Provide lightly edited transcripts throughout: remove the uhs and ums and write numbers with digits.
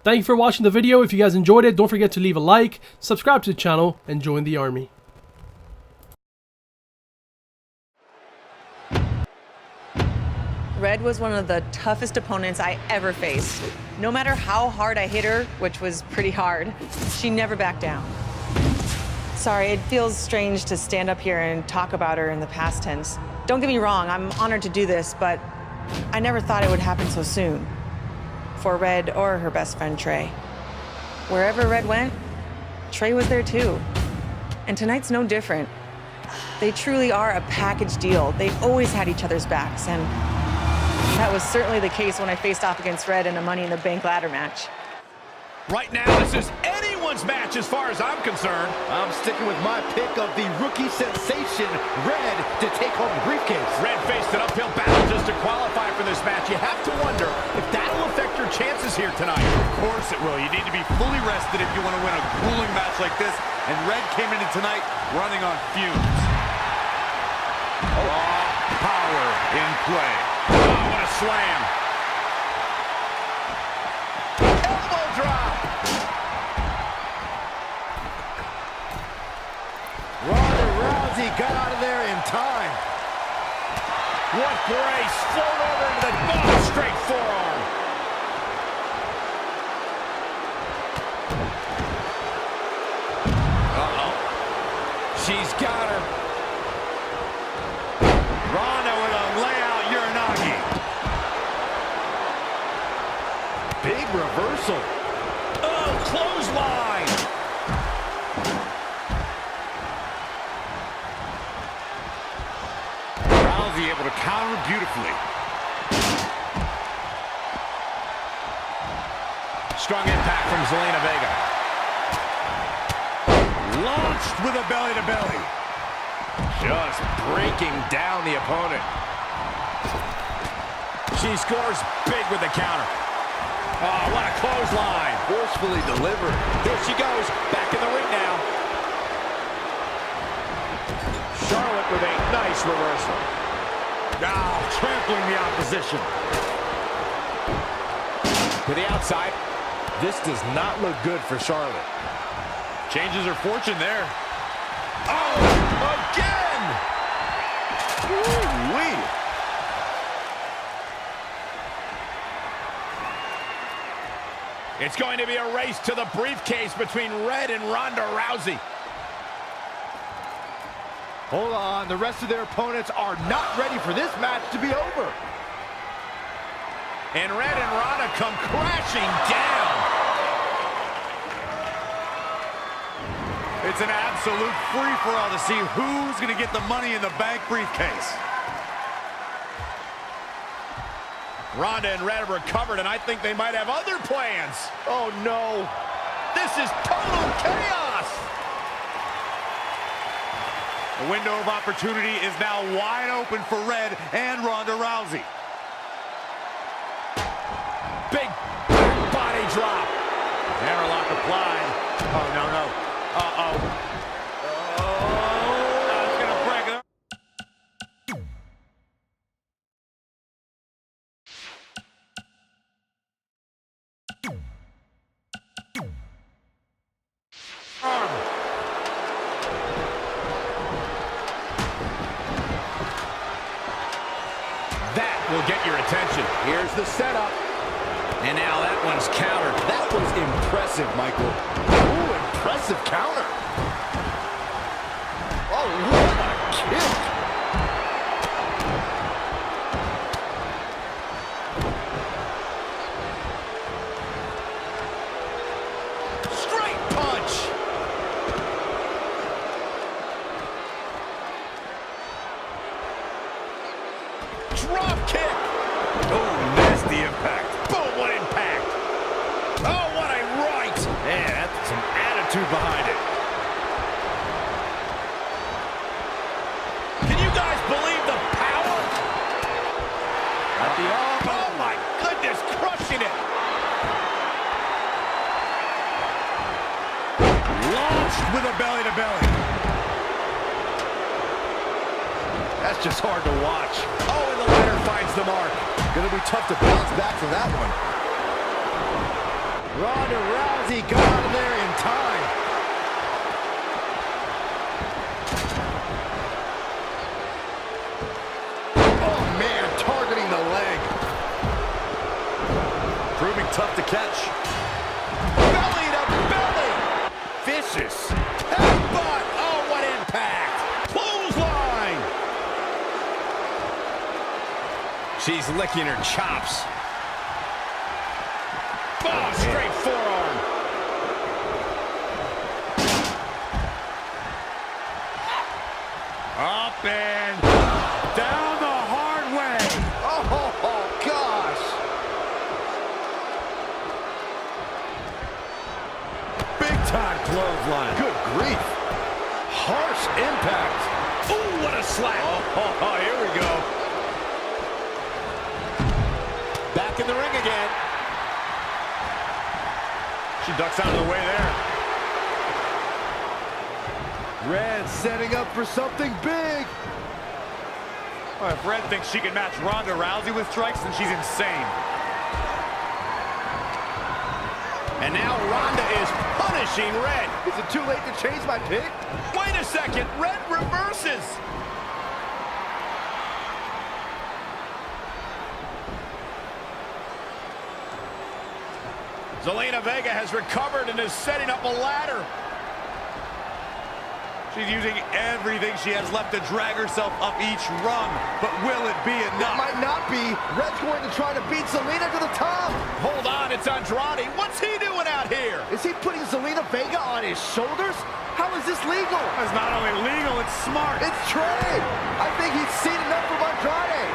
Thank you for watching the video. If you guys enjoyed it, don't forget to leave a like, subscribe to the channel, and join the army. Red was one of the toughest opponents I ever faced. No matter how hard I hit her, which was pretty hard, she never backed down. Sorry, it feels strange to stand up here and talk about her in the past tense. Don't get me wrong, I'm honored to do this, but I never thought it would happen so soon. For Red or her best friend, Trey. Wherever Red went, Trey was there too. And tonight's no different. They truly are a package deal. They always had each other's backs, and that was certainly the case when I faced off against Red in a Money in the Bank ladder match. Right now, this is anyone's match as far as I'm concerned. I'm sticking with my pick of the rookie sensation, Red, to take home the briefcase. Red faced an uphill battle just to qualify for this match. You have to wonder if that'll affect your chances here tonight. Of course it will. You need to be fully rested if you want to win a grueling match like this. And Red came into tonight running on fumes. Raw power in play. Oh, what a slam. Elbow drop. Ronda Rousey got out of there in time. What grace. Float over into the straight forearm. Uh-oh. She's got her. Ronda with a layout Uranagi. Big reversal. Oh, clothesline. Rousey able to counter beautifully. Strong impact from Zelina Vega. Launched with a belly-to-belly. Just breaking down the opponent. She scores big with the counter. Oh, what a clothesline. Forcefully delivered. Here she goes. Back in the ring now. Charlotte with a nice reversal. Now trampling the opposition. To the outside. This does not look good for Charlotte. Changes her fortune there. Oh, again! Woo-wee. It's going to be a race to the briefcase between Red and Ronda Rousey. Hold on, the rest of their opponents are not ready for this match to be over. And Red and Ronda come crashing down. It's an absolute free-for-all to see who's going to get the Money in the Bank briefcase. Ronda and Red have recovered, and I think they might have other plans. Oh, no. This is total chaos. The window of opportunity is now wide open for Red and Ronda Rousey. Big body drop. Hammerlock applied. Oh, no, no. Uh-oh. Oh, that's going to break it. That will get your attention. Here's the setup. And now that one's countered. That was impressive, Michael. Ooh, impressive counter. Oh, what a kick. Straight punch. Drop kick. Oh, nasty impact. Boom, what impact. Oh, what a right. Man, that's some attitude behind it. Can you guys believe the power? At the arm. Oh, my goodness, crushing it. Launched with a belly-to-belly. That's just hard to watch. Oh, and the ladder finds the mark. Gonna be tough to bounce back from that one. Ronda Rousey got out of there in time. Oh, man, targeting the leg. Proving tough to catch. Belly to belly. Vicious. Headbutt. Oh, what impact. Clothesline. She's licking her chops. Oh, straight forearm. Up and down the hard way. Oh, gosh. Big time clothesline. Good grief. Harsh impact. Ooh, what a slap. Oh, here we go. Back in the ring again. She ducks out of the way there. Red setting up for something big. Well, if Red thinks she can match Ronda Rousey with strikes, then she's insane. And now Ronda is punishing Red. Is it too late to change my pick? Wait a second. Red reverses. Zelina Vega has recovered and is setting up a ladder. She's using everything she has left to drag herself up each rung. But will it be enough? It might not be. Red's going to try to beat Zelina to the top. Hold on, it's Andrade. What's he doing out here? Is he putting Zelina Vega on his shoulders? How is this legal? It's not only legal, it's smart. It's Trey. I think he's seen enough from Andrade.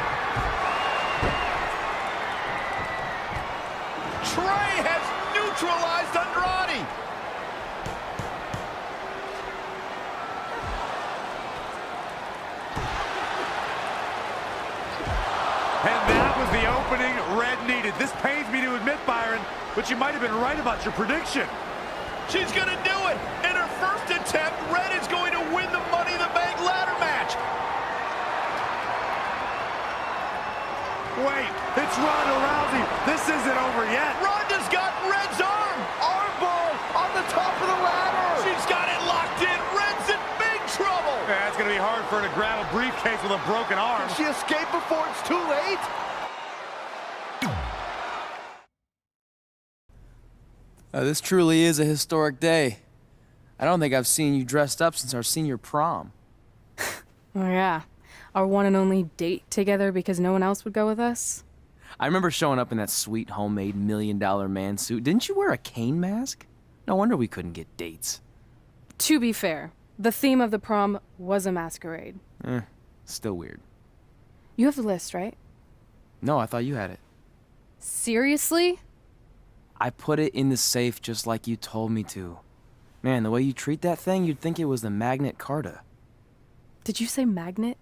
Trey has neutralized Andrade. And that was the opening Red needed. This pains me to admit, Byron, but you might have been right about your prediction. She's going to do it. In her first attempt, Red is going to win the Money in the Bank ladder match. Wait, it's Ronda Rousey. This isn't over yet. Ronda's got Red's arm. Armbar on the top of the ladder. She's got it locked in. Red's in big trouble. Yeah, it's going to be hard for her to grab a briefcase with a broken arm. Can she escape before it's too late? This truly is a historic day. I don't think I've seen you dressed up since our senior prom. Oh yeah, our one and only date together because no one else would go with us. I remember showing up in that sweet homemade $1 million man suit. Didn't you wear a cane mask? No wonder we couldn't get dates. To be fair, the theme of the prom was a masquerade. Still weird. You have the list, right? No, I thought you had it. Seriously? I put it in the safe just like you told me to. Man, the way you treat that thing, you'd think it was the Magnet Carta. Did you say magnet?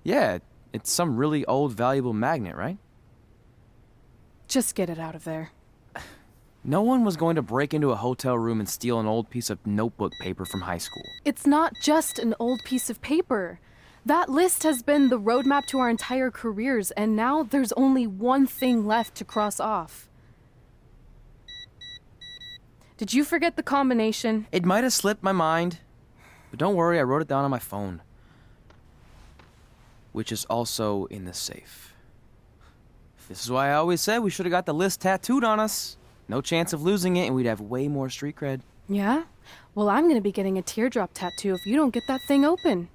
Yeah, it's some really old, valuable magnet, right? Just get it out of there. No one was going to break into a hotel room and steal an old piece of notebook paper from high school. It's not just an old piece of paper. That list has been the roadmap to our entire careers, and now there's only one thing left to cross off. Did you forget the combination? It might have slipped my mind, but don't worry, I wrote it down on my phone. Which is also in the safe. This is why I always said we should have got the list tattooed on us. No chance of losing it, and we'd have way more street cred. Yeah? Well, I'm gonna be getting a teardrop tattoo if you don't get that thing open.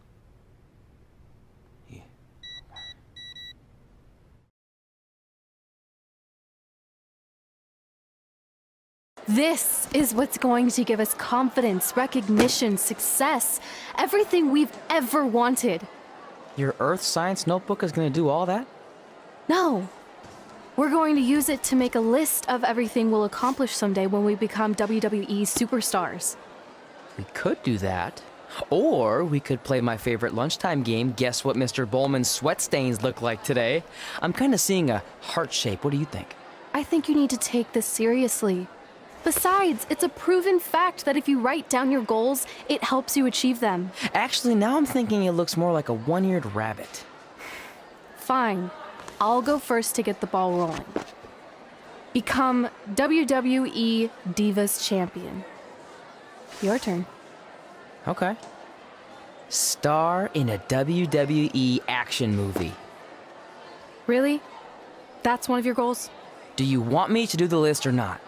This is what's going to give us confidence, recognition, success, everything we've ever wanted. Your earth science notebook is going to do all that? No. We're going to use it to make a list of everything we'll accomplish someday when we become WWE superstars. We could do that. Or we could play my favorite lunchtime game, Guess What Mr. Bowman's Sweat Stains Look Like Today. I'm kind of seeing a heart shape. What do you think? I think you need to take this seriously. Besides, it's a proven fact that if you write down your goals, it helps you achieve them. Actually, now I'm thinking it looks more like a one-eared rabbit. Fine. I'll go first to get the ball rolling. Become WWE Divas Champion. Your turn. Okay. Star in a WWE action movie. Really? That's one of your goals? Do you want me to do the list or not?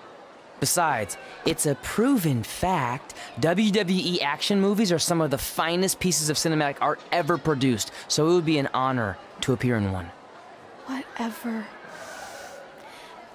Besides, it's a proven fact, WWE action movies are some of the finest pieces of cinematic art ever produced, so it would be an honor to appear in one. Whatever.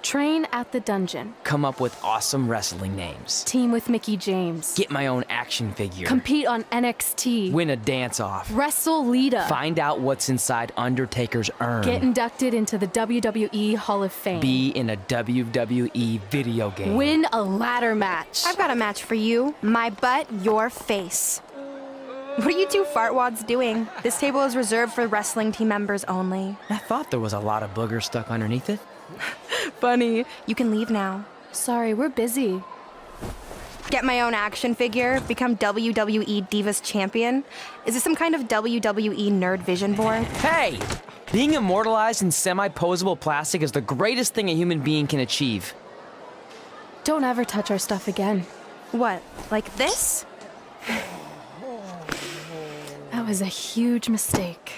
Train at the dungeon. Come up with awesome wrestling names. Team with Mickey James. Get my own action figure. Compete on NXT. Win a dance-off. Wrestle Lita. Find out what's inside Undertaker's urn. Get inducted into the WWE Hall of Fame. Be in a WWE video game. Win a ladder match. I've got a match for you. My butt, your face. What are you two fartwads doing? This table is reserved for wrestling team members only. I thought there was a lot of boogers stuck underneath it. Funny. You can leave now. Sorry, we're busy. Get my own action figure, become WWE Divas Champion. Is this some kind of WWE nerd vision board? Hey! Being immortalized in semi-posable plastic is the greatest thing a human being can achieve. Don't ever touch our stuff again. What, like this? That was a huge mistake.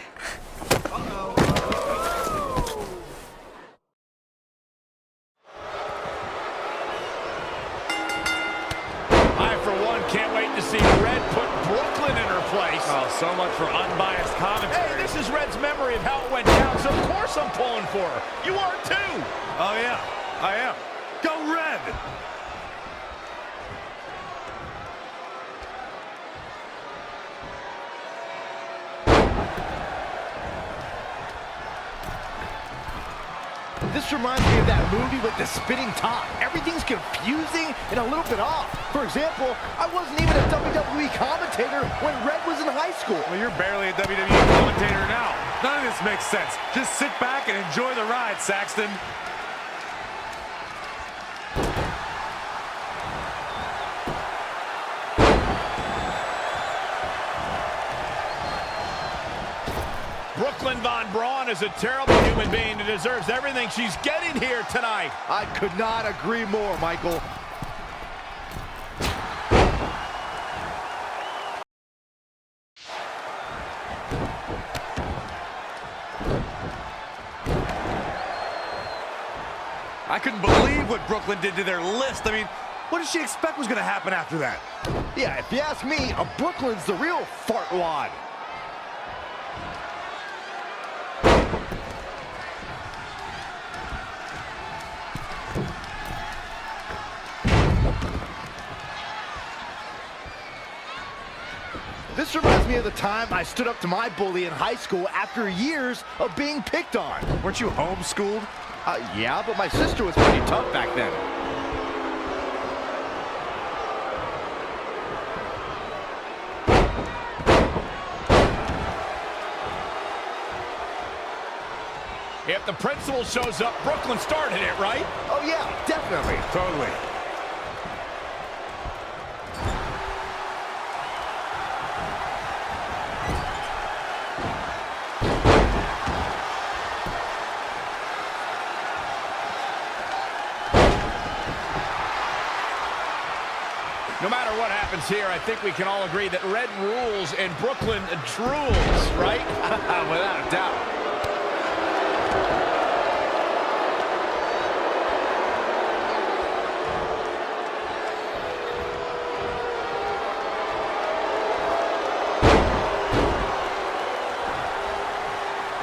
Can't wait to see Red put Brooklyn in her place. Oh, so much for unbiased commentary. Hey, this is Red's memory of how it went down, so of course I'm pulling for her. You are too. Oh, yeah, I am. Go Red! This reminds me of that movie with the spinning top. Everything's confusing and a little bit off. For example, I wasn't even a WWE commentator when Red was in high school. Well, you're barely a WWE commentator now. None of this makes sense. Just sit back and enjoy the ride, Saxton. Brooklyn Von Braun is a terrible human being who deserves everything she's getting here tonight. I could not agree more, Michael. I couldn't believe what Brooklyn did to their list. I mean, what did she expect was going to happen after that? Yeah, if you ask me, Brooklyn's the real fartwad. This reminds me of the time I stood up to my bully in high school after years of being picked on. Weren't you homeschooled? Yeah, but my sister was pretty tough back then. If the principal shows up, Brooklyn started it, right? Oh, yeah, definitely. Totally. No matter what happens here, I think we can all agree that Red rules and Brooklyn drools, right? Without a doubt.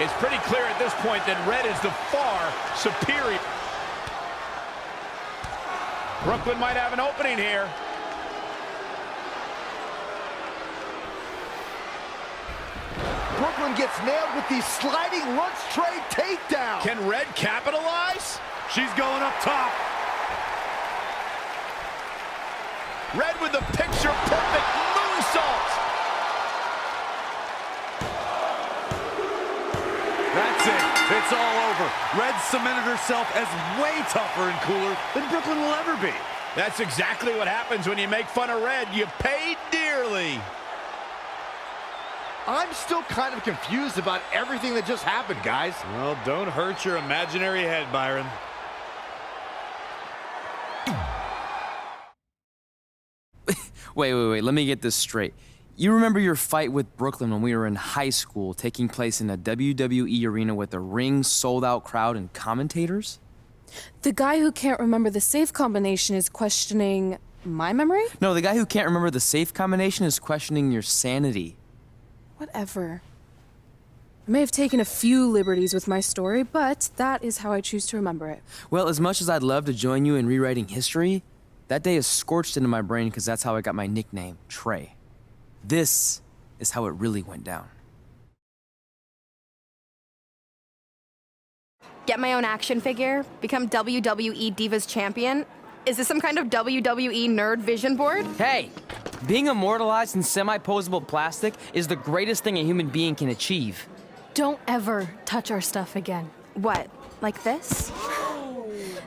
It's pretty clear at this point that Red is the far superior. Brooklyn might have an opening here. Brooklyn gets nailed with the sliding lunge tray takedown. Can Red capitalize? She's going up top. Red with the picture-perfect moonsault. That's it. It's all over. Red cemented herself as way tougher and cooler than Brooklyn will ever be. That's exactly what happens when you make fun of Red. You pay dearly. I'm still kind of confused about everything that just happened, guys. Well, don't hurt your imaginary head, Byron. Wait, let me get this straight. You remember your fight with Brooklyn when we were in high school, taking place in a WWE arena with a ring, sold-out crowd, and commentators? The guy who can't remember the safe combination is questioning my memory? No, the guy who can't remember the safe combination is questioning your sanity. Whatever. I may have taken a few liberties with my story, but that is how I choose to remember it. Well, as much as I'd love to join you in rewriting history, that day is scorched into my brain because that's how I got my nickname, Trey. This is how it really went down. Get my own action figure? Become WWE Divas Champion? Is this some kind of WWE nerd vision board? Hey! Being immortalized in semi-posable plastic is the greatest thing a human being can achieve. Don't ever touch our stuff again. What, like this?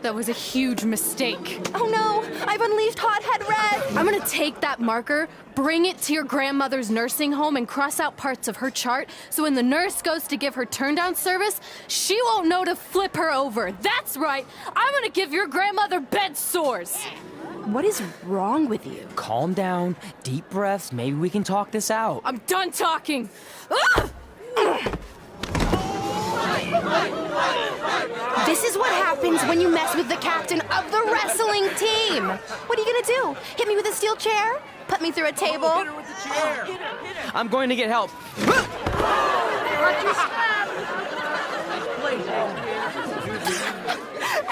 That was a huge mistake. Oh no, I've unleashed Hothead Red! I'm gonna take that marker, bring it to your grandmother's nursing home, and cross out parts of her chart so when the nurse goes to give her turn-down service, she won't know to flip her over. That's right, I'm gonna give your grandmother bed sores. What is wrong with you? Calm down, deep breaths, maybe we can talk this out. I'm done talking. Ah! This is what happens when you mess with the captain of the wrestling team. What are you gonna do? Hit me with a steel chair? Put me through a table? Hit her with the chair. I'm going to get help.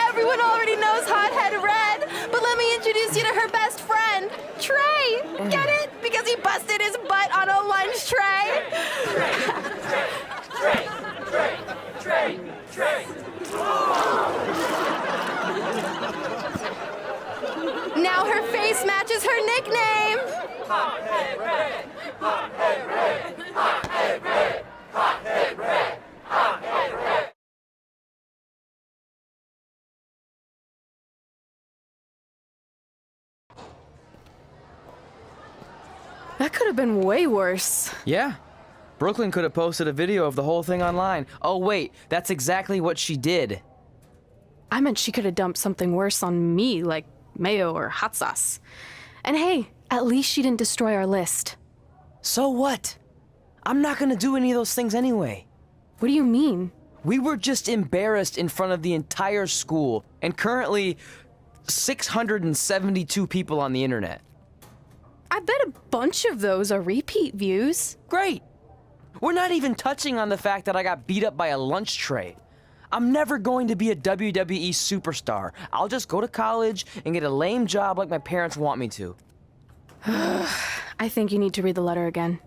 Everyone already knows Hothead Red, but let me introduce you to her best friend, Trey. Get it? Because he busted his butt on a lunch tray. Now her face matches her nickname. Hothead Red, Hothead Red, Hothead Red, Hothead Red, Hothead Red. That could have been way worse. Yeah. Brooklyn could have posted a video of the whole thing online. Oh wait, that's exactly what she did. I meant she could have dumped something worse on me, like mayo or hot sauce. And hey, at least she didn't destroy our list. So what? I'm not gonna do any of those things anyway. What do you mean? We were just embarrassed in front of the entire school, and currently 672 people on the internet. I bet a bunch of those are repeat views. Great. We're not even touching on the fact that I got beat up by a lunch tray. I'm never going to be a WWE superstar. I'll just go to college and get a lame job like my parents want me to. I think you need to read the letter again.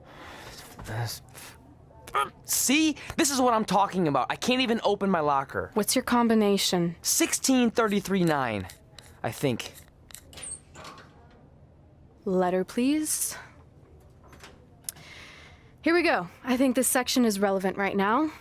See? This is what I'm talking about. I can't even open my locker. What's your combination? 1633-9, I think. Letter, please. Here we go. I think this section is relevant right now.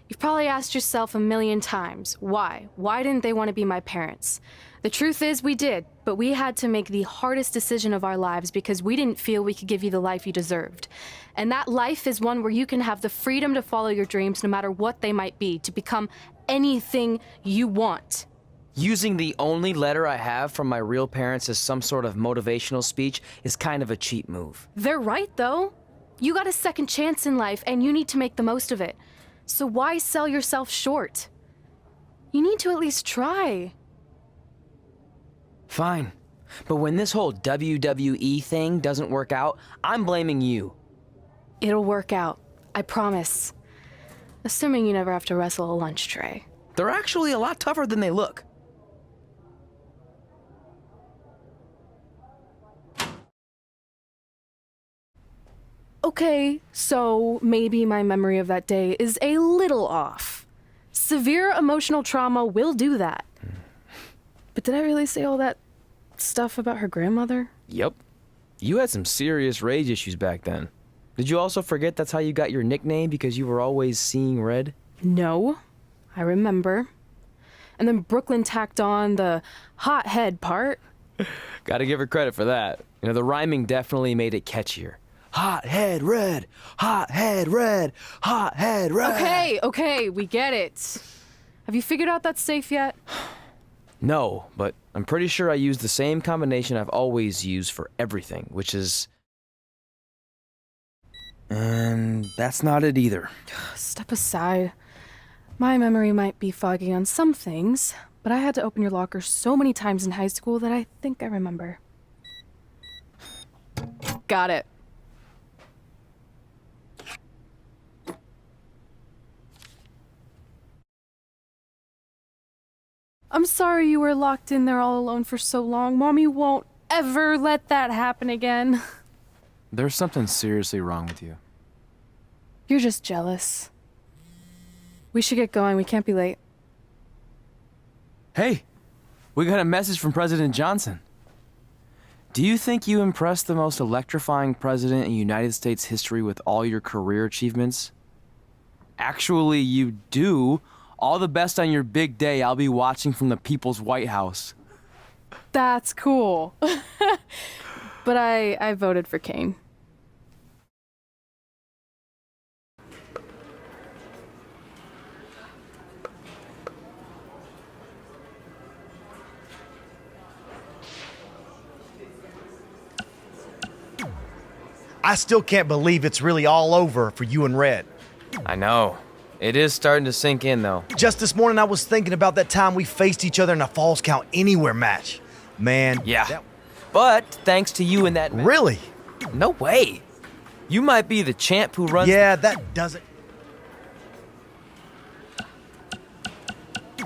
You've probably asked yourself a million times, why? Why didn't they want to be my parents? The truth is we did, but we had to make the hardest decision of our lives because we didn't feel we could give you the life you deserved. And that life is one where you can have the freedom to follow your dreams no matter what they might be, to become anything you want. Using the only letter I have from my real parents as some sort of motivational speech is kind of a cheap move. They're right, though. You got a second chance in life, and you need to make the most of it. So why sell yourself short? You need to at least try. Fine. But when this whole WWE thing doesn't work out, I'm blaming you. It'll work out. I promise. Assuming you never have to wrestle a lunch tray. They're actually a lot tougher than they look. Okay, so maybe my memory of that day is a little off. Severe emotional trauma will do that. But did I really say all that stuff about her grandmother? Yep. You had some serious rage issues back then. Did you also forget that's how you got your nickname because you were always seeing red? No, I remember. And then Brooklyn tacked on the hot head part. Gotta give her credit for that. You know, the rhyming definitely made it catchier. Hot head red, hot head red, hot head red. Okay, we get it. Have you figured out that safe yet? No, but I'm pretty sure I used the same combination I've always used for everything, which is... And that's not it either. Step aside. My memory might be foggy on some things, but I had to open your locker so many times in high school that I think I remember. Got it. I'm sorry you were locked in there all alone for so long. Mommy won't ever let that happen again. There's something seriously wrong with you. You're just jealous. We should get going. We can't be late. Hey, we got a message from President Johnson. Do you think you impressed the most electrifying president in United States history with all your career achievements? Actually, you do. All the best on your big day. I'll be watching from the People's White House. That's cool. But I voted for Kane. I still can't believe it's really all over for you and Red. I know. It is starting to sink in, though. Just this morning, I was thinking about that time we faced each other in a Falls Count Anywhere match. Man. Yeah. But thanks to you in that match. Really? No way. You might be the champ who runs... Yeah, that doesn't...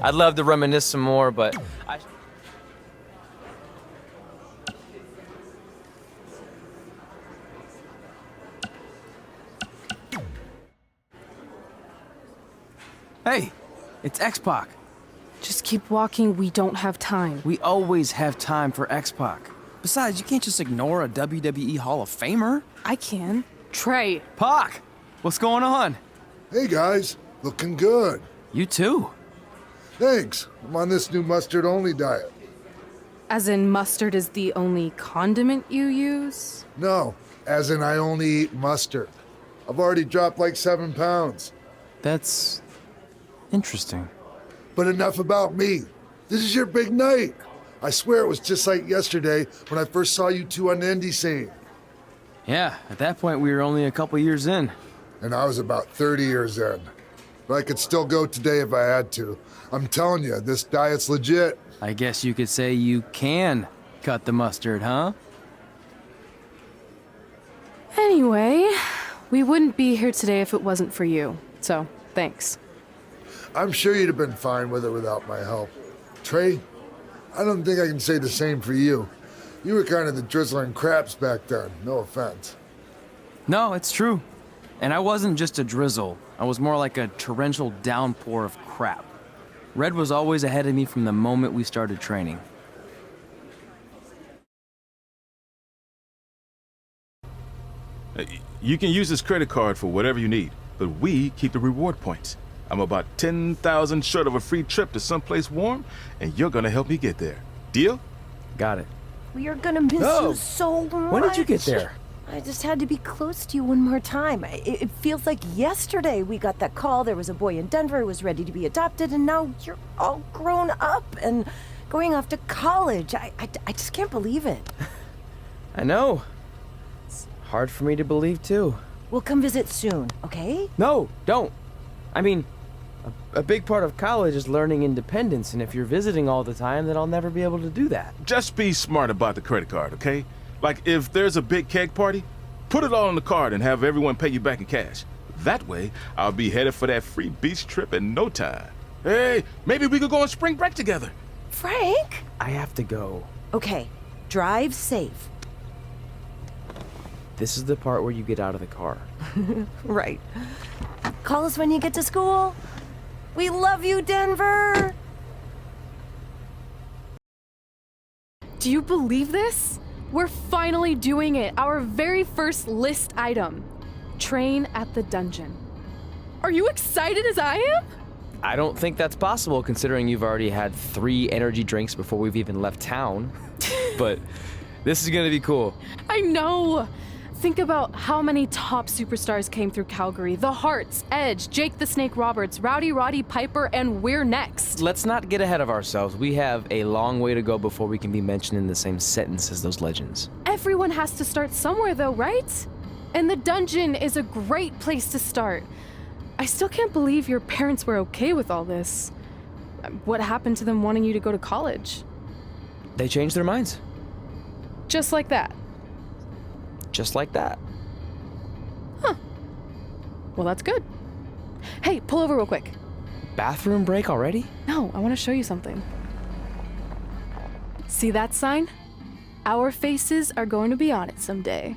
I'd love to reminisce some more, but... Hey, it's X-Pac. Just keep walking. We don't have time. We always have time for X-Pac. Besides, you can't just ignore a WWE Hall of Famer. I can. Trey. Pac, what's going on? Hey guys, looking good. You too. Thanks. I'm on this new mustard-only diet. As in mustard is the only condiment you use? No, as in I only eat mustard. I've already dropped like 7 pounds. That's interesting. But enough about me. This is your big night. I swear it was just like yesterday when I first saw you two on the indie scene. Yeah, at that point we were only a couple years in. And I was about 30 years in. But I could still go today if I had to. I'm telling you, this diet's legit. I guess you could say you can cut the mustard, huh? Anyway, we wouldn't be here today if it wasn't for you. So, thanks. I'm sure you'd have been fine with it without my help. Trey, I don't think I can say the same for you. You were kind of the drizzling craps back then, no offense. No, it's true. And I wasn't just a drizzle. I was more like a torrential downpour of crap. Red was always ahead of me from the moment we started training. You can use this credit card for whatever you need, but we keep the reward points. I'm about 10,000 short of a free trip to someplace warm, and you're gonna help me get there. Deal? Got it. We are gonna miss you so much. When did you get there? I just had to be close to you one more time. It feels like yesterday we got that call. There was a boy in Denver who was ready to be adopted, and now you're all grown up and going off to college. I just can't believe it. I know. It's hard for me to believe, too. We'll come visit soon, okay? No, don't. I mean, a big part of college is learning independence, and if you're visiting all the time, then I'll never be able to do that. Just be smart about the credit card, okay? Like, if there's a big keg party, put it all on the card and have everyone pay you back in cash. That way, I'll be headed for that free beach trip in no time. Hey, maybe we could go on spring break together. Frank? I have to go. Okay, drive safe. This is the part where you get out of the car. Right. Call us when you get to school. We love you, Denver! Do you believe this? We're finally doing it. Our very first list item. Train at the dungeon. Are you excited as I am? I don't think that's possible considering you've already had 3 energy drinks before we've even left town. But this is gonna be cool. I know. Think about how many top superstars came through Calgary. The Harts, Edge, Jake the Snake Roberts, Rowdy Roddy Piper, and we're next. Let's not get ahead of ourselves. We have a long way to go before we can be mentioned in the same sentence as those legends. Everyone has to start somewhere though, right? And the dungeon is a great place to start. I still can't believe your parents were okay with all this. What happened to them wanting you to go to college? They changed their minds. Just like that. Just like that. Huh. Well, that's good. Hey, pull over real quick. Bathroom break already? No, I want to show you something. See that sign? Our faces are going to be on it someday.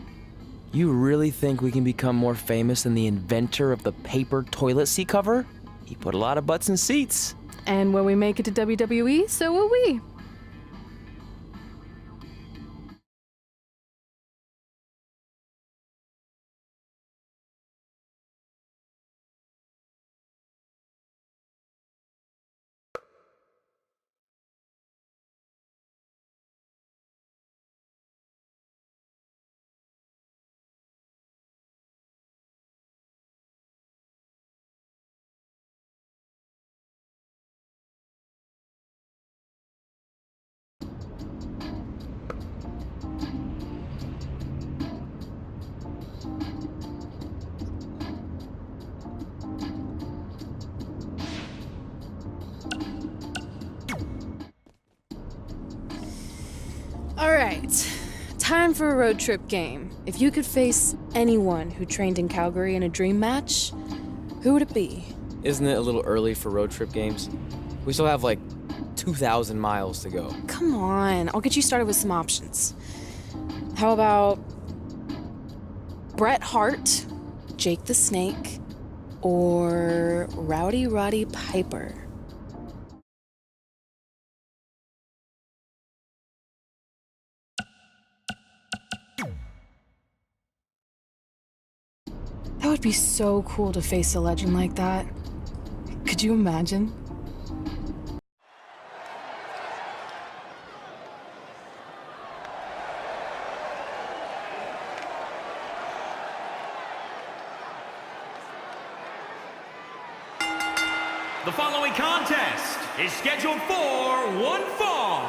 You really think we can become more famous than the inventor of the paper toilet seat cover? He put a lot of butts in seats. And when we make it to WWE, so will we. Alright, time for a road trip game. If you could face anyone who trained in Calgary in a dream match, who would it be? Isn't it a little early for road trip games? We still have like 2,000 miles to go. Come on, I'll get you started with some options. How about Bret Hart, Jake the Snake, or Rowdy Roddy Piper? That would be so cool to face a legend like that. Could you imagine? The following contest is scheduled for one fall.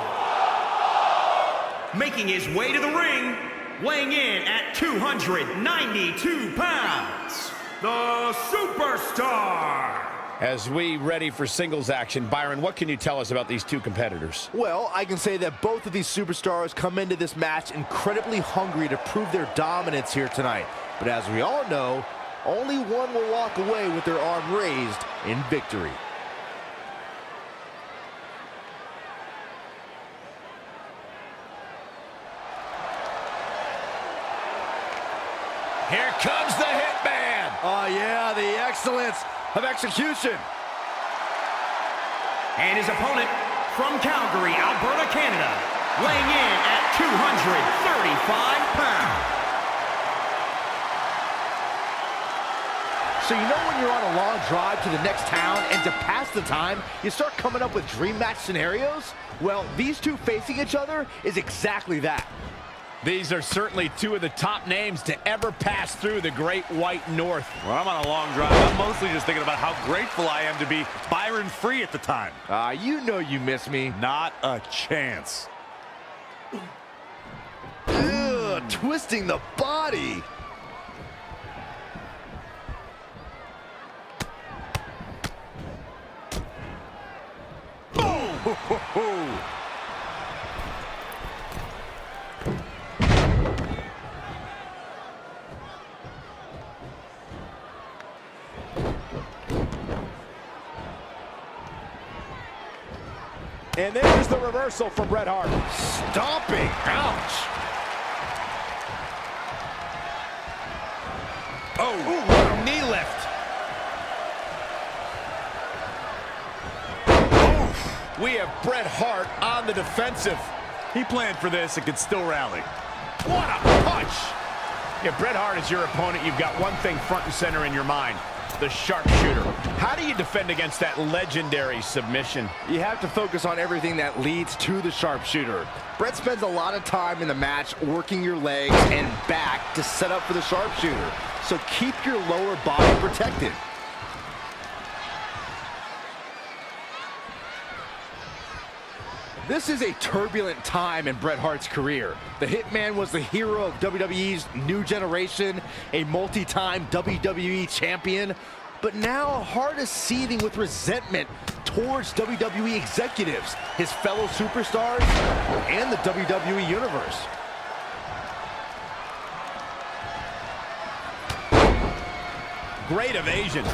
Making his way to the ring, weighing in at 292 pounds, the Superstar. As we ready for singles action, Byron, what can you tell us about these two competitors? Well, I can say that both of these superstars come into this match incredibly hungry to prove their dominance here tonight. But as we all know, only one will walk away with their arm raised in victory. Here comes the Hitman. Oh yeah, the excellence of execution. And his opponent from Calgary, Alberta, Canada, weighing in at 235 pounds. So you know when you're on a long drive to the next town and to pass the time, you start coming up with dream match scenarios? Well, these two facing each other is exactly that. These are certainly two of the top names to ever pass through the Great White North. When I'm on a long drive, I'm mostly just thinking about how grateful I am to be Byron free at the time. You know you miss me. Not a chance. Ugh, twisting the body. Oh! And there's the reversal for Bret Hart. Stomping. Ouch. Oh, what a knee lift. Oh, we have Bret Hart on the defensive. He planned for this and could still rally. What a punch. If Bret Hart is your opponent, you've got one thing front and center in your mind. the sharpshooter. How do you defend against that legendary submission? You have to focus on everything that leads to the sharpshooter. Brett spends a lot of time in the match working your legs and back to set up for the sharpshooter. So keep your lower body protected. This is a turbulent time in Bret Hart's career. The Hitman was the hero of WWE's new generation, a multi-time WWE champion, but now Hart is seething with resentment towards WWE executives, his fellow superstars, and the WWE Universe. Great evasion.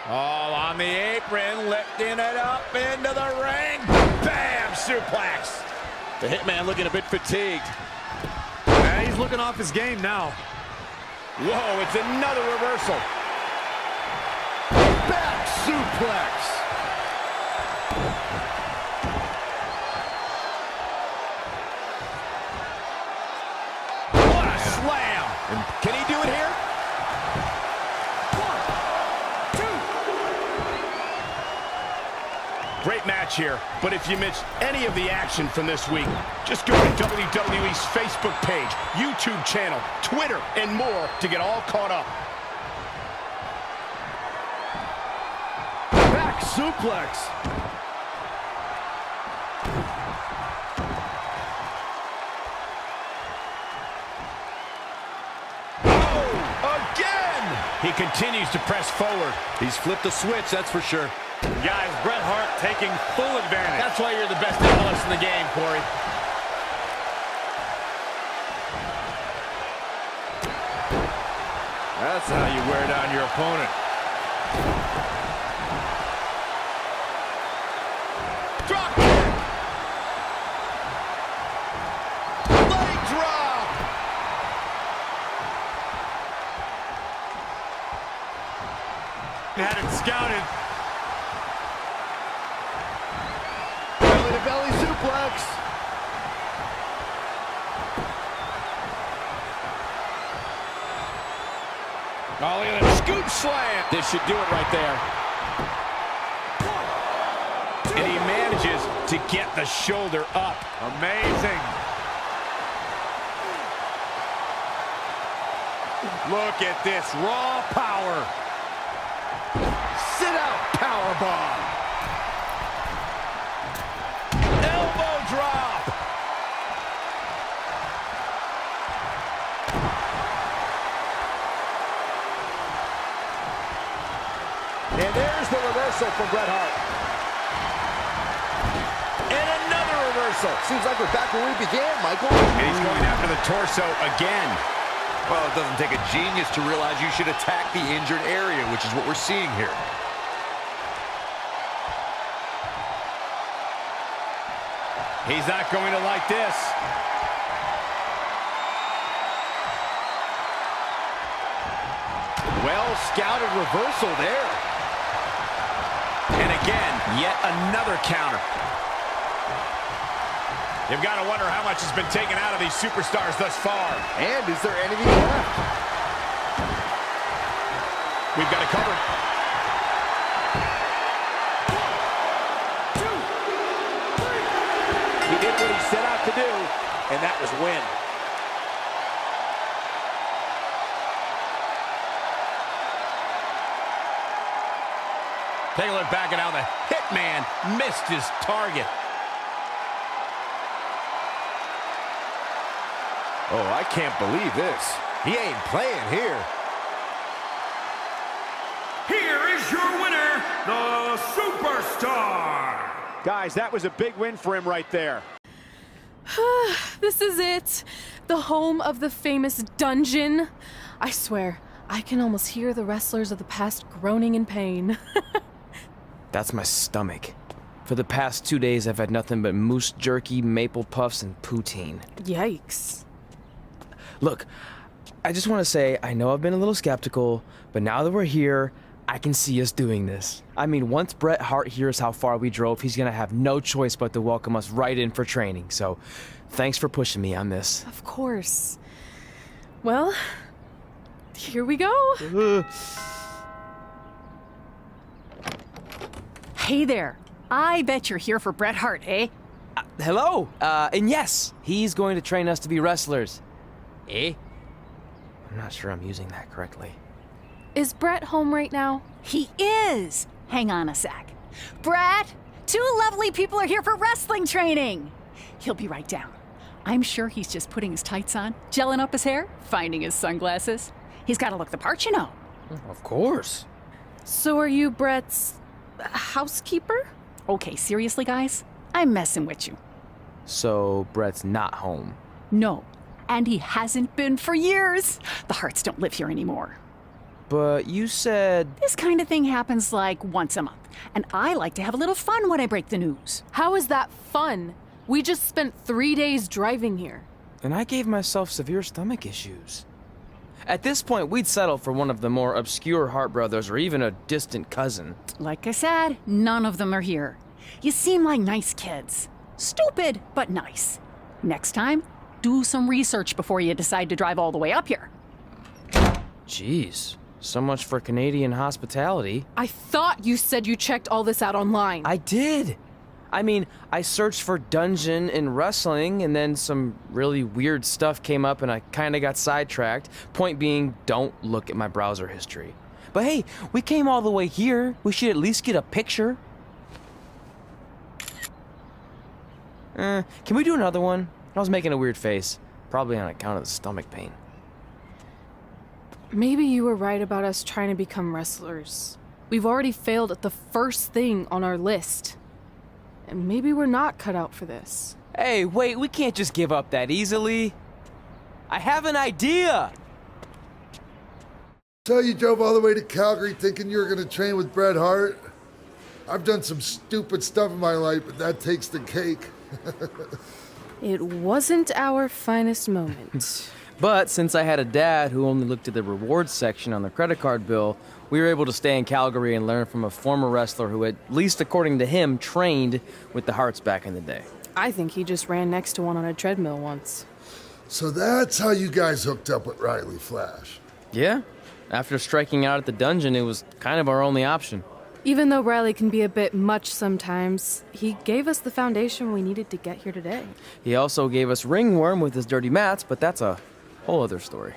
All on the apron, lifting it up into the ring. Bam! Suplex. The Hitman looking a bit fatigued. He's looking off his game now. Whoa, it's another reversal. Back suplex. What a slam. Can he do it here? Great match here, but if you missed any of the action from this week, just go to WWE's Facebook page, YouTube channel, Twitter, and more to get all caught up. Back suplex. Oh, again! He continues to press forward. He's flipped the switch, that's for sure. Guys, Bret Hart taking full advantage. That's why you're the best analyst in the game, Corey. That's how you wear down your opponent. Drop kick! Leg drop! Had it scouted. Belly suplex. Oh, look at that scoop slam. This should do it right there. And he manages to get the shoulder up. Amazing. Look at this raw power. Sit out powerbomb. Drop. And there's the reversal from Bret Hart. And another reversal. Seems like we're back where we began, Michael. And he's going after the torso again. Well, it doesn't take a genius to realize you should attack the injured area, which is what we're seeing here. He's not going to like this. Well scouted reversal there. And again, yet another counter. You've got to wonder how much has been taken out of these superstars thus far. And is there anything left? We've got it covered. He did what he set out to do, and that was win. Take a look back at how the Hitman missed his target. Oh, I can't believe this. He ain't playing here. Here is your winner, the Superstar. Guys, that was a big win for him right there. This is it. The home of the famous dungeon. I swear, I can almost hear the wrestlers of the past groaning in pain. That's my stomach. For the past 2 days, I've had nothing but moose jerky, maple puffs, and poutine. Yikes. Look, I just want to say, I know I've been a little skeptical, but now that we're here, I can see us doing this. I mean, once Bret Hart hears how far we drove, he's gonna have no choice but to welcome us right in for training. So, thanks for pushing me on this. Of course. Well, here we go. Hey there. I bet you're here for Bret Hart, eh? Hello. And yes, he's going to train us to be wrestlers. Eh? I'm not sure I'm using that correctly. Is Bret home right now? He is. Hang on a sec. Bret, 2 lovely people are here for wrestling training. He'll be right down. I'm sure he's just putting his tights on, gelling up his hair, finding his sunglasses. He's got to look the part, you know. Of course. So are you Bret's housekeeper? Okay, seriously, guys? I'm messing with you. So Bret's not home. No, and he hasn't been for years. The Harts don't live here anymore. But you said... This kind of thing happens like once a month, and I like to have a little fun when I break the news. How is that fun? We just spent 3 days driving here. And I gave myself severe stomach issues. At this point, we'd settle for one of the more obscure Hart brothers or even a distant cousin. Like I said, none of them are here. You seem like nice kids. Stupid, but nice. Next time, do some research before you decide to drive all the way up here. Jeez, so much for Canadian hospitality. I thought you said you checked all this out online. I did. I mean, I searched for dungeon in wrestling, and then some really weird stuff came up, and I kind of got sidetracked. Point being, don't look at my browser history. But hey, we came all the way here. We should at least get a picture. Can we do another one? I was making a weird face, probably on account of the stomach pain. Maybe you were right about us trying to become wrestlers. We've already failed at the first thing on our list. And maybe we're not cut out for this. Hey, wait, we can't just give up that easily. I have an idea! So you drove all the way to Calgary thinking you were going to train with Bret Hart? I've done some stupid stuff in my life, but that takes the cake. It wasn't our finest moment. But since I had a dad who only looked at the rewards section on the credit card bill, we were able to stay in Calgary and learn from a former wrestler who, at least according to him, trained with the Harts back in the day. I think he just ran next to one on a treadmill once. So that's how you guys hooked up with Riley Flash. Yeah. After striking out at the dungeon, it was kind of our only option. Even though Riley can be a bit much sometimes, he gave us the foundation we needed to get here today. He also gave us Ringworm with his dirty mats, but that's a whole other story.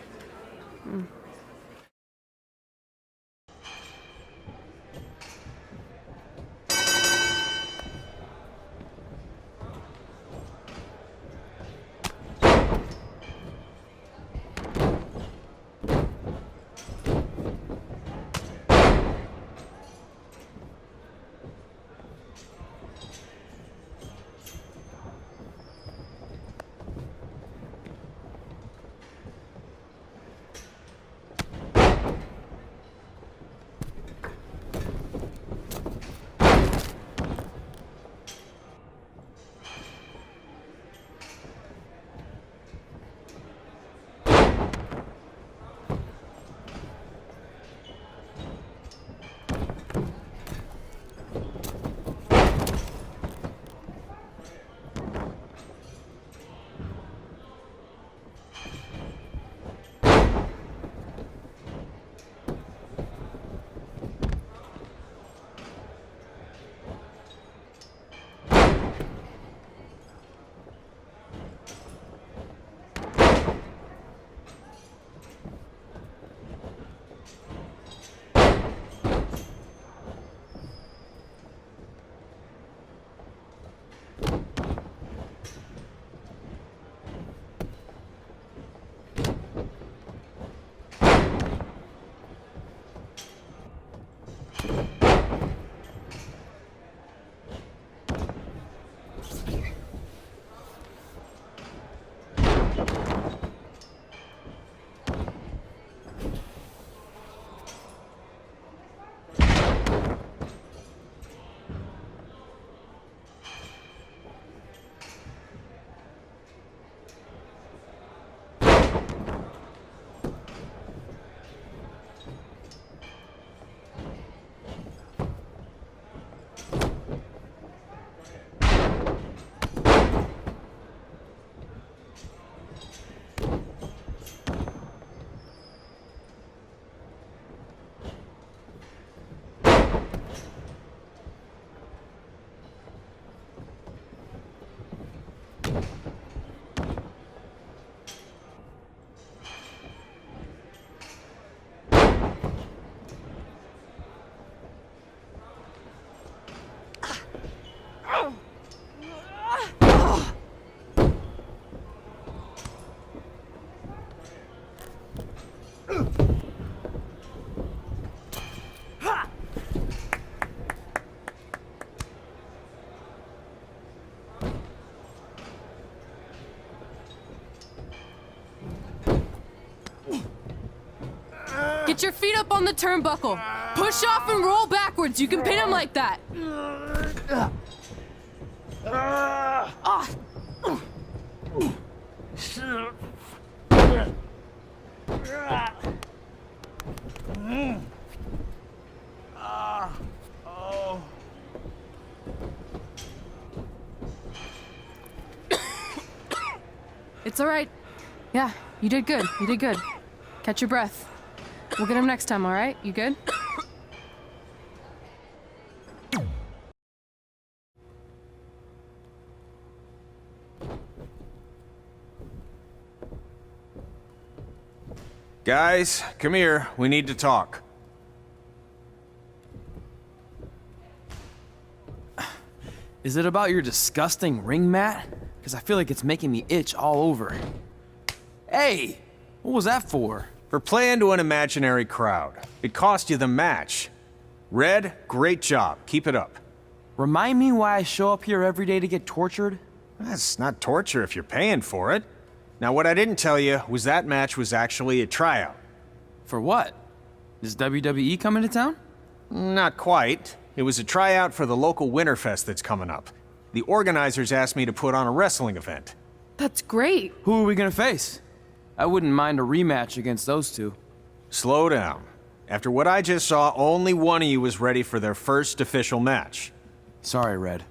Get your feet up on the turnbuckle. Push off and roll backwards. You can pin him like that. It's all right. Yeah, you did good. You did good. Catch your breath. We'll get him next time, all right? You good? Guys, come here. We need to talk. Is it about your disgusting ring mat? Because I feel like it's making me itch all over. Hey! What was that for? For playing to an imaginary crowd. It cost you the match. Red, great job. Keep it up. Remind me why I show up here every day to get tortured? That's not torture if you're paying for it. Now, what I didn't tell you was that match was actually a tryout. For what? Is WWE coming to town? Not quite. It was a tryout for the local Winterfest that's coming up. The organizers asked me to put on a wrestling event. That's great. Who are we gonna face? I wouldn't mind a rematch against those two. Slow down. After what I just saw, only one of you was ready for their first official match. Sorry, Red.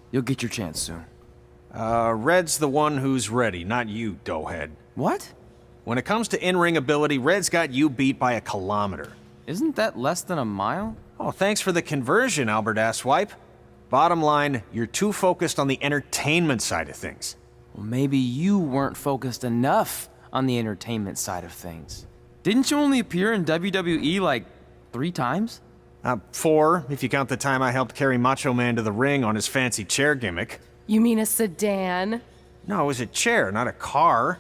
You'll get your chance soon. Red's the one who's ready, not you, doughhead. What? When it comes to in-ring ability, Red's got you beat by a kilometer. Isn't that less than a mile? Oh, thanks for the conversion, Albert Asswipe. Bottom line, you're too focused on the entertainment side of things. Well, maybe you weren't focused enough on the entertainment side of things. Didn't you only appear in WWE like 3 times? 4, if you count the time I helped carry Macho Man to the ring on his fancy chair gimmick. You mean a sedan? No, it was a chair, not a car.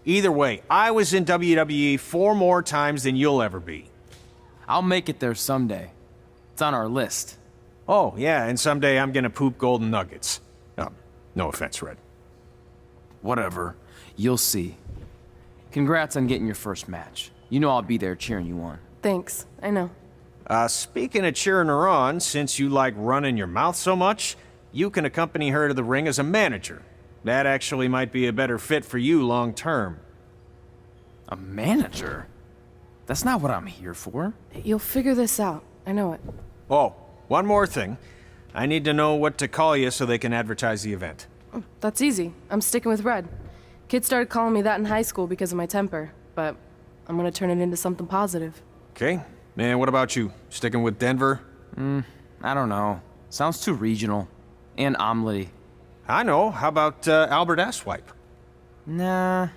Either way, I was in WWE 4 more times than you'll ever be. I'll make it there someday. It's on our list. Oh, yeah, and someday I'm gonna poop golden nuggets. No offense, Red. Whatever. You'll see. Congrats on getting your first match. You know I'll be there cheering you on. Thanks. I know. Speaking of cheering her on, since you like running your mouth so much, you can accompany her to the ring as a manager. That actually might be a better fit for you long term. A manager? That's not what I'm here for. You'll figure this out. I know it. Oh, one more thing. I need to know what to call you so they can advertise the event. That's easy. I'm sticking with Red. Kids started calling me that in high school because of my temper, but I'm gonna turn it into something positive. Okay. And what about you? Sticking with Denver? I don't know. Sounds too regional. And omelette-y. I know. How about Albert Asswipe? Nah.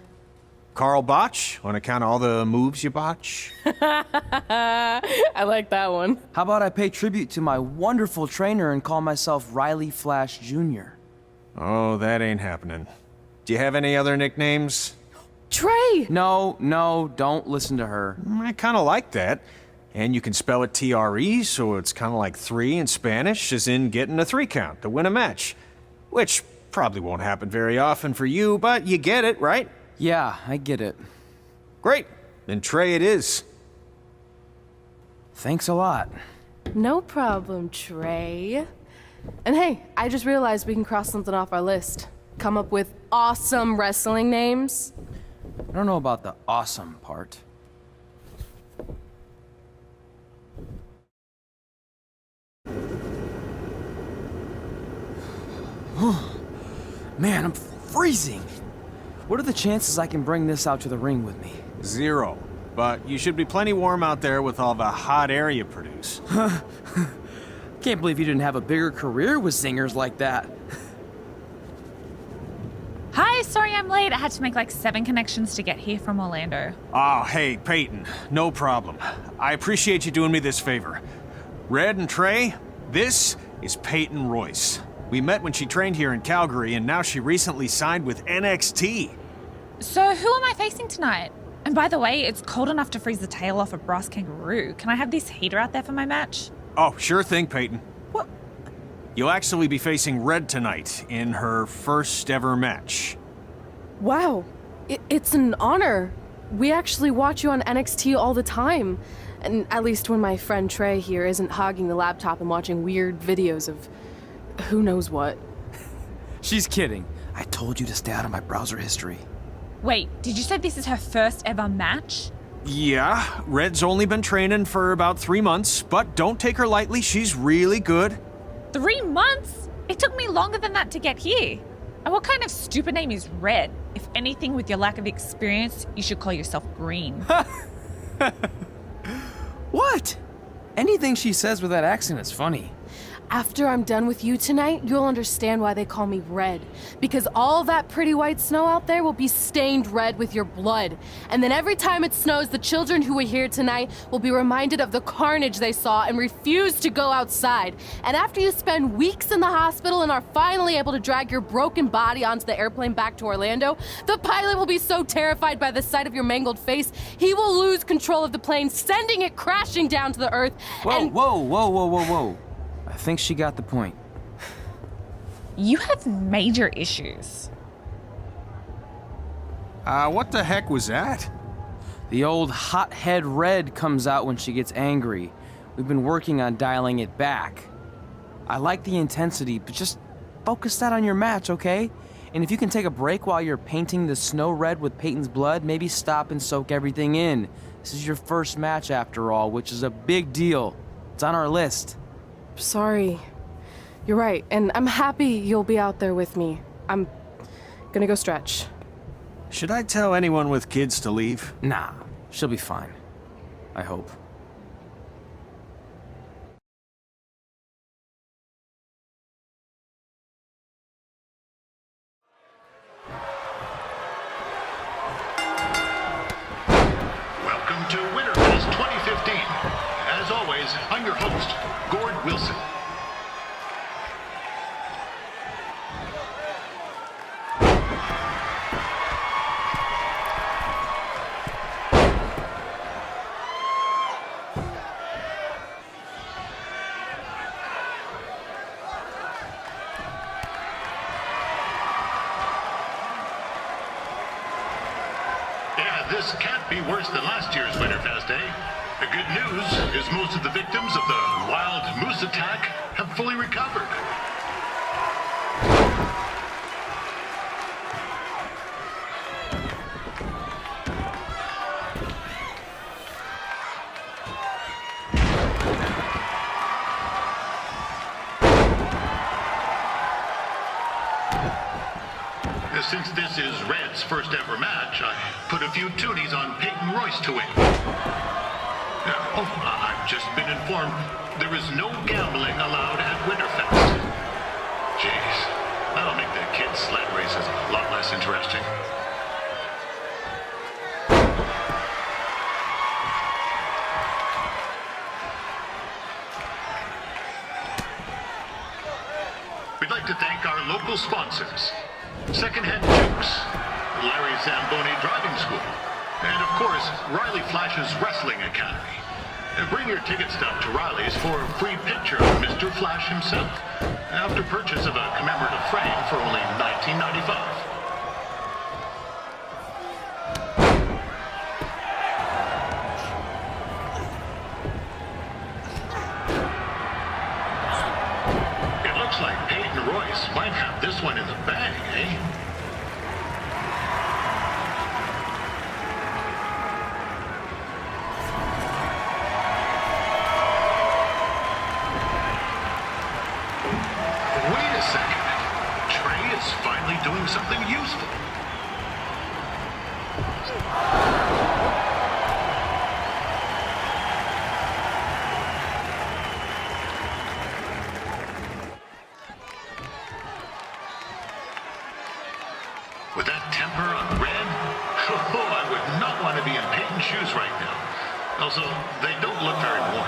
Carl Botch, on account of all the moves you botch? I like that one. How about I pay tribute to my wonderful trainer and call myself Riley Flash Jr.? Oh, that ain't happening. Do you have any other nicknames? Trey! No, don't listen to her. I kind of like that. And you can spell it T-R-E, so it's kind of like 3 in Spanish, as in getting a 3 count to win a match. Which probably won't happen very often for you, but you get it, right? Yeah, I get it. Great. Then Trey it is. Thanks a lot. No problem, Trey. And hey, I just realized we can cross something off our list. Come up with awesome wrestling names. I don't know about the awesome part. Man, I'm freezing. What are the chances I can bring this out to the ring with me? 0. But you should be plenty warm out there with all the hot air you produce. Can't believe you didn't have a bigger career with zingers like that. Hi, sorry I'm late. I had to make like 7 connections to get here from Orlando. Oh, hey, Peyton. No problem. I appreciate you doing me this favor. Red and Trey, this is Peyton Royce. We met when she trained here in Calgary, and now she recently signed with NXT. So who am I facing tonight? And by the way, it's cold enough to freeze the tail off a brass kangaroo. Can I have this heater out there for my match? Oh, sure thing, Peyton. What? You'll actually be facing Red tonight in her first ever match. Wow, it's an honor. We actually watch you on NXT all the time. And at least when my friend Trey here isn't hogging the laptop and watching weird videos of who knows what. She's kidding. I told you to stay out of my browser history. Wait, did you say this is her first ever match? Yeah, Red's only been training for about 3 months, but don't take her lightly, she's really good. 3 months? It took me longer than that to get here. And what kind of stupid name is Red? If anything, with your lack of experience, you should call yourself Green. What? Anything she says with that accent is funny. After I'm done with you tonight, you'll understand why they call me Red. Because all that pretty white snow out there will be stained red with your blood. And then every time it snows, the children who were here tonight will be reminded of the carnage they saw and refuse to go outside. And after you spend weeks in the hospital and are finally able to drag your broken body onto the airplane back to Orlando, the pilot will be so terrified by the sight of your mangled face, he will lose control of the plane, sending it crashing down to the earth. Whoa. I think she got the point. You have major issues. What the heck was that? The old hothead Red comes out when she gets angry. We've been working on dialing it back. I like the intensity, but just focus that on your match, okay? And if you can take a break while you're painting the snow red with Peyton's blood, maybe stop and soak everything in. This is your first match after all, which is a big deal. It's on our list. Sorry. You're right, and I'm happy you'll be out there with me. I'm gonna go stretch. Should I tell anyone with kids to leave? Nah, she'll be fine. I hope. Welcome to Winterfest 2015. As always, I'm your host, Gord Wilson. Yeah, this can't be worse than last year's Winterfest, eh? The good news is most of the victims of the wild moose attack have fully recovered. Since this is Red's first ever match, I put a few toonies on Peyton Royce to win. I've just been informed there is no gambling allowed at Winterfest. Jeez, that'll make the kids' sled races a lot less interesting. We'd like to thank our local sponsors. Secondhand Jukes, Larry Zamboni Driving School, and of course, Riley Flash's Wrestling Academy. Bring your ticket stub to Riley's for a free picture of Mr. Flash himself, after purchase of a commemorative frame for only $19.95. It looks like Peyton Royce might have this one in the bag, eh? Wait a second. Trey is finally doing something useful. With that temper on Red, I would not want to be in Peyton's shoes right now. Also, they don't look very warm.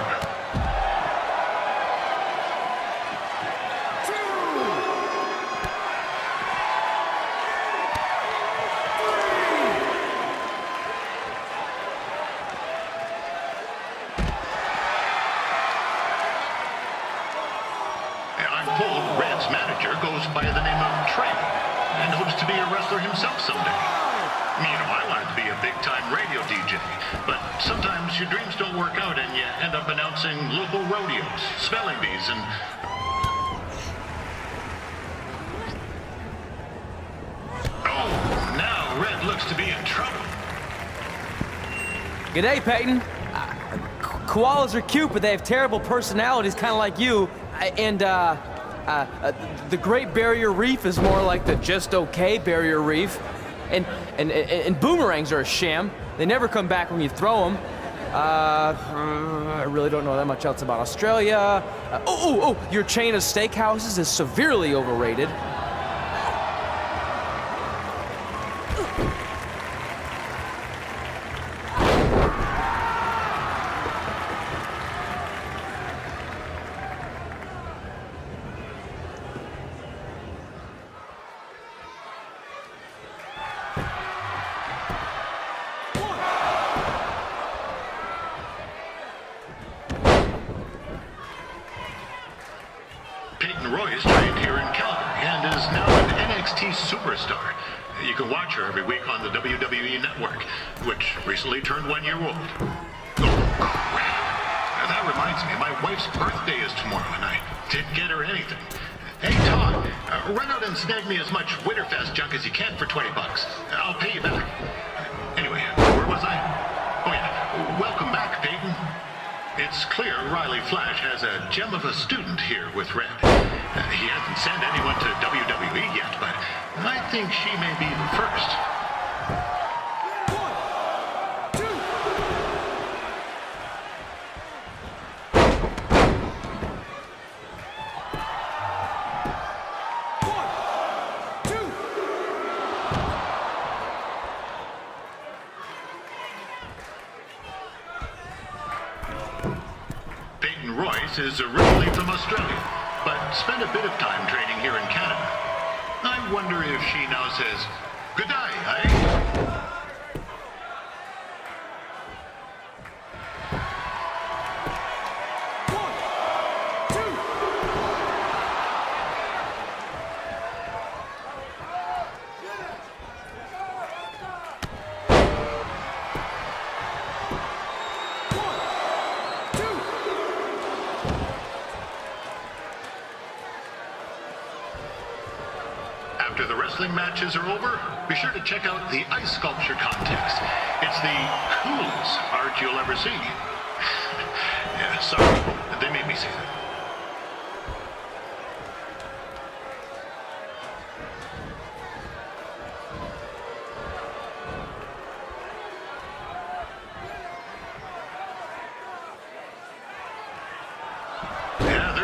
I'm told Red's manager goes by the name of Trey and hopes to be a wrestler himself someday. You know, I wanted to be a big-time radio DJ, but sometimes your dreams don't work out and you end up announcing local rodeos, spelling bees, and... Oh, now Red looks to be in trouble. G'day, Peyton. Koalas are cute, but they have terrible personalities, kind of like you. The Great Barrier Reef is more like the just okay Barrier Reef. And boomerangs are a sham. They never come back when you throw them. I really don't know that much else about Australia. Your chain of steakhouses is severely overrated. Royce trained here in Calgary and is now an NXT superstar. You can watch her every week on the WWE Network, which recently turned 1 year old. Oh, crap. That reminds me, my wife's birthday is tomorrow, and I didn't get her anything. Hey, Todd, run out and snag me as much Winterfest junk as you can for $20. I'll pay you back. Anyway, where was I? Oh, yeah. Welcome back, Peyton. It's clear Riley Flash has a gem of a student here with Red. He hasn't sent anyone to WWE yet, but I think she may be the first. Royce is originally from Australia, but spent a bit of time training here in Canada. I wonder if she now says, "Good day, eh?" After the wrestling matches are over, be sure to check out the ice sculpture contest. It's the coolest art you'll ever see. Yeah, sorry, they made me say that.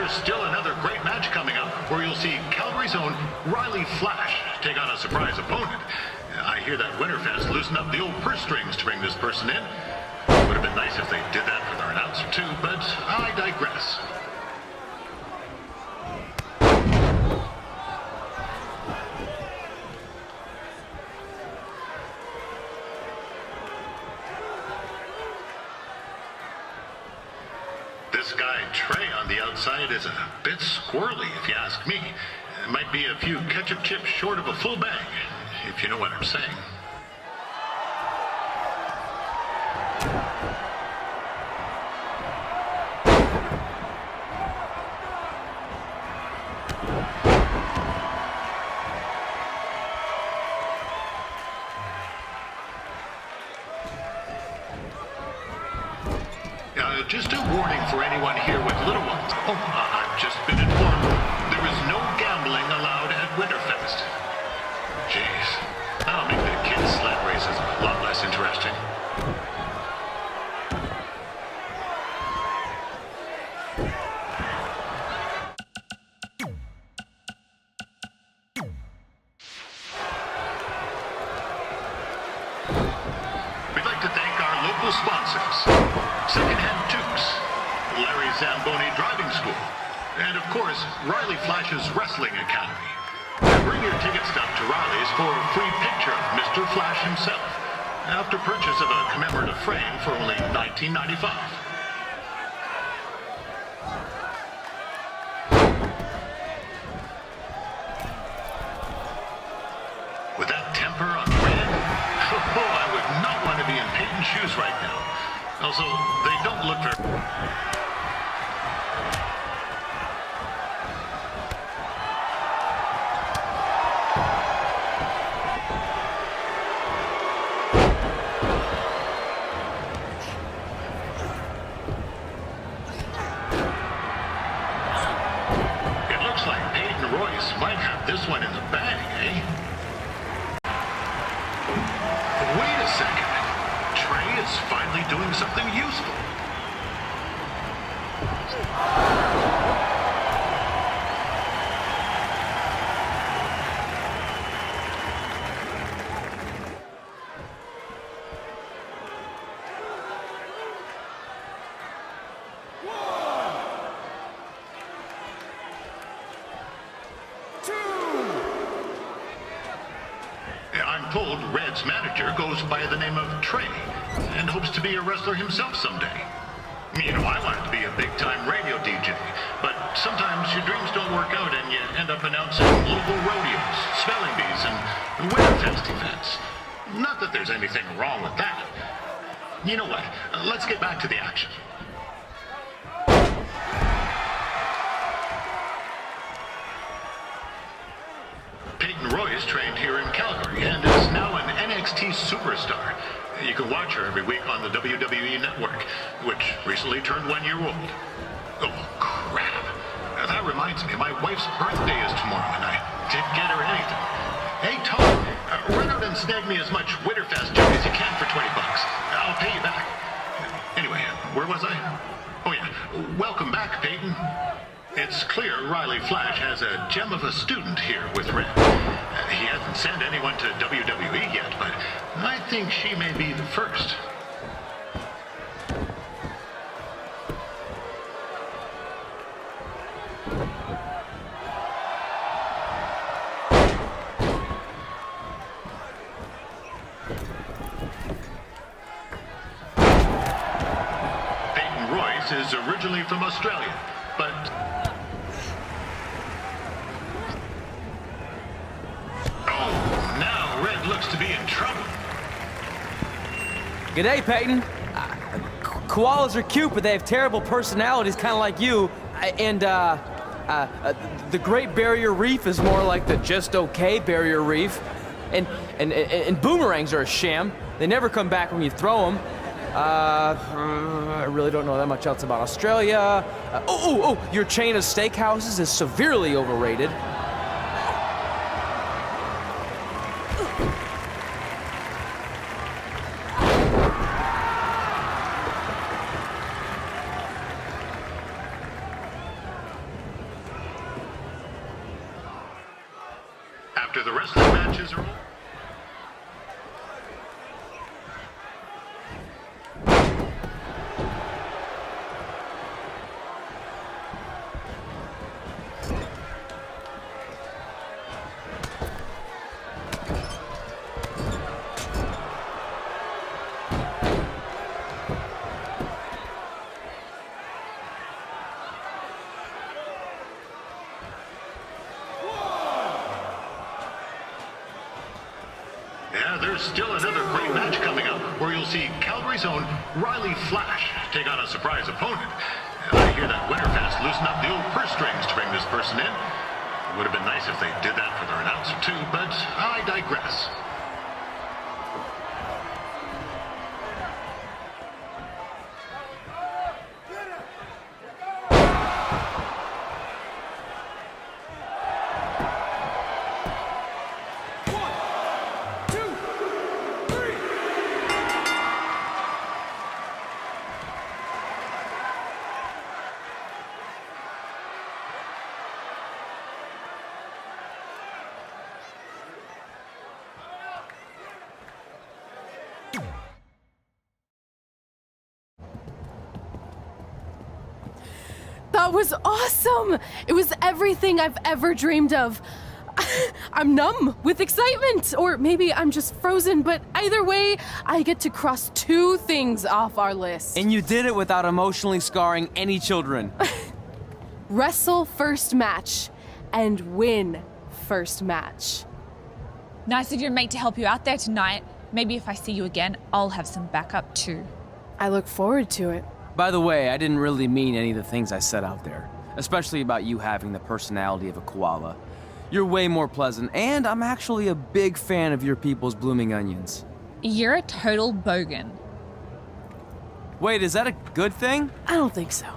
Still another great match coming up where you'll see Calgary's own Riley Flash take on a surprise opponent. I hear that Winterfest loosened up the old purse strings to bring this person in. Would have been nice if they did that for their announcer too, but I digress. This guy, Trey, on the outside is a bit squirrely, if you ask me. Might be a few ketchup chips short of a full bag, if you know what I'm saying. Just a warning for anyone here with little ones. Oh, I've just been informed there is no gambling allowed at Winterfest. Jeez, that'll make the kids' sled races a lot less interesting. We'd like to thank our local sponsors. Secondhand Tukes, Larry Zamboni Driving School, and of course, Riley Flash's Wrestling Academy. Bring your ticket stub to Riley's for a free picture of Mr. Flash himself, after purchase of a commemorative frame for only $19.95. With that temper on Red, shoes right now. Also, they don't look very... This one in the bag, eh? Wait a second. Trey is finally doing something useful. I'm told Red's manager goes by the name of Trey and hopes to be a wrestler himself someday. You know, I wanted to be a big-time radio DJ, but sometimes your dreams don't work out and you end up announcing local rodeos, spelling bees, and Winterfest events. Not that there's anything wrong with that. You know what? Let's get back to the action. Peyton Royce trained here in Calgary and is now an NXT superstar. You can watch her every week on the WWE Network, which recently turned 1 year old. Oh, crap. That reminds me, my wife's birthday is tomorrow and I didn't get her anything. Hey, Tom, run out and snag me as much Winterfest junk as you can for $20. I'll pay you back. Anyway, where was I? Oh, yeah. Welcome back, Peyton. It's clear Riley Flash has a gem of a student here with Red. He hasn't sent anyone to WWE yet, but I think she may be the first. Peyton Royce is originally from Australia, but... looks to be in trouble. G'day, Peyton. Koalas are cute, but they have terrible personalities, kind of like you. And the Great Barrier Reef is more like the just okay Barrier Reef. And boomerangs are a sham. They never come back when you throw them. I really don't know that much else about Australia. Your chain of steakhouses is severely overrated. After the wrestling matches are over. There's still another great match coming up where you'll see Calgary's own Riley Flash take on a surprise opponent. I hear that Winterfest loosened up the old purse strings to bring this person in. It would have been nice if they did that for their announcer too, but I digress. That was awesome! It was everything I've ever dreamed of. I'm numb with excitement, or maybe I'm just frozen, but either way, I get to cross 2 things off our list. And you did it without emotionally scarring any children. Wrestle first match and win first match. Nice of your mate to help you out there tonight. Maybe if I see you again, I'll have some backup too. I look forward to it. By the way, I didn't really mean any of the things I said out there, especially about you having the personality of a koala. You're way more pleasant, and I'm actually a big fan of your people's blooming onions. You're a total bogan. Wait, is that a good thing? I don't think so.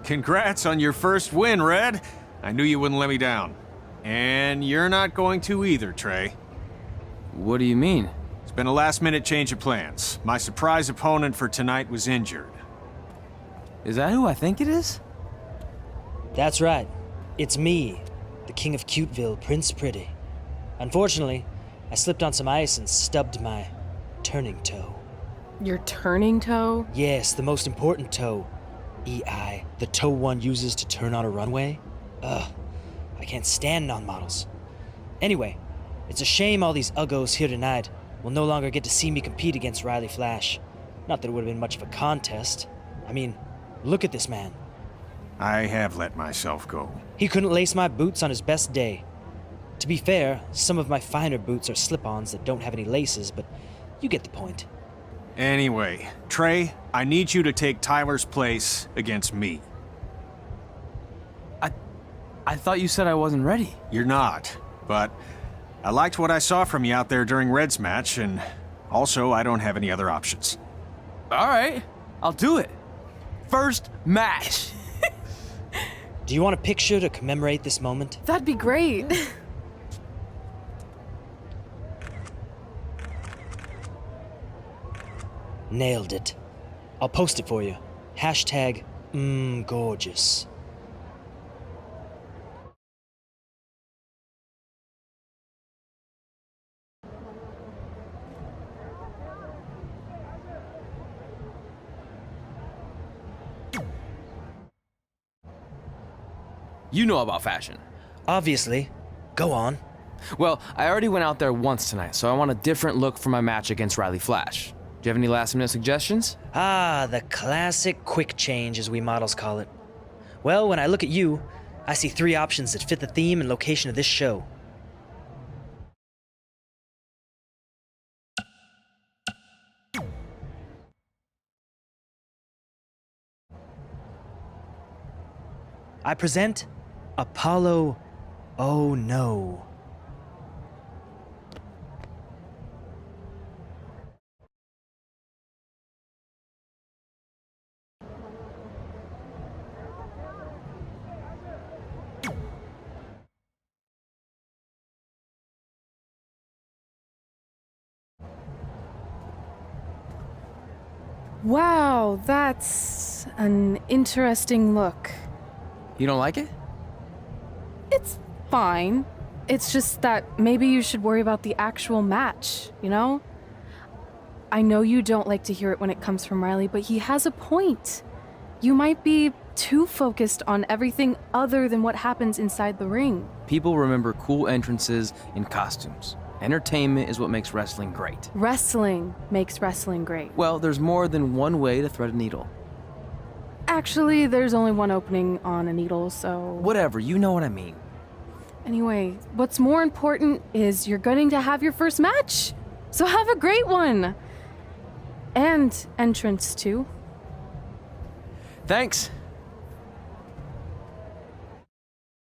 Congrats on your first win, Red. I knew you wouldn't let me down. And you're not going to either, Trey. What do you mean? It's been a last-minute change of plans. My surprise opponent for tonight was injured. Is that who I think it is? That's right. It's me, the King of Cuteville, Prince Pretty. Unfortunately, I slipped on some ice and stubbed my turning toe. Your turning toe? Yes, the most important toe. EI, the toe one uses to turn on a runway. Ugh, I can't stand non-models. Anyway, it's a shame all these uggos here tonight will no longer get to see me compete against Riley Flash. Not that it would have been much of a contest. I mean, look at this man. I have let myself go. He couldn't lace my boots on his best day. To be fair, some of my finer boots are slip-ons that don't have any laces, but you get the point. Anyway, Trey, I need you to take Tyler's place against me. I thought you said I wasn't ready. You're not, but I liked what I saw from you out there during Red's match, and also I don't have any other options. All right, I'll do it. First match. Do you want a picture to commemorate this moment? That'd be great. Nailed it. I'll post it for you. Hashtag gorgeous. You know about fashion. Obviously. Go on. Well, I already went out there once tonight, so I want a different look for my match against Riley Flash. Do you have any last-minute suggestions? Ah, the classic quick change, as we models call it. Well, when I look at you, I see 3 options that fit the theme and location of this show. I present Apollo Oh No. Wow, that's an interesting look. You don't like it? It's fine. It's just that maybe you should worry about the actual match, you know? I know you don't like to hear it when it comes from Riley, but he has a point. You might be too focused on everything other than what happens inside the ring. People remember cool entrances and costumes. Entertainment is what makes wrestling great. Wrestling makes wrestling great. Well, there's more than one way to thread a needle. Actually, there's only one opening on a needle, so... Whatever, you know what I mean. Anyway, what's more important is you're going to have your first match. So have a great one. And entrance, too. Thanks.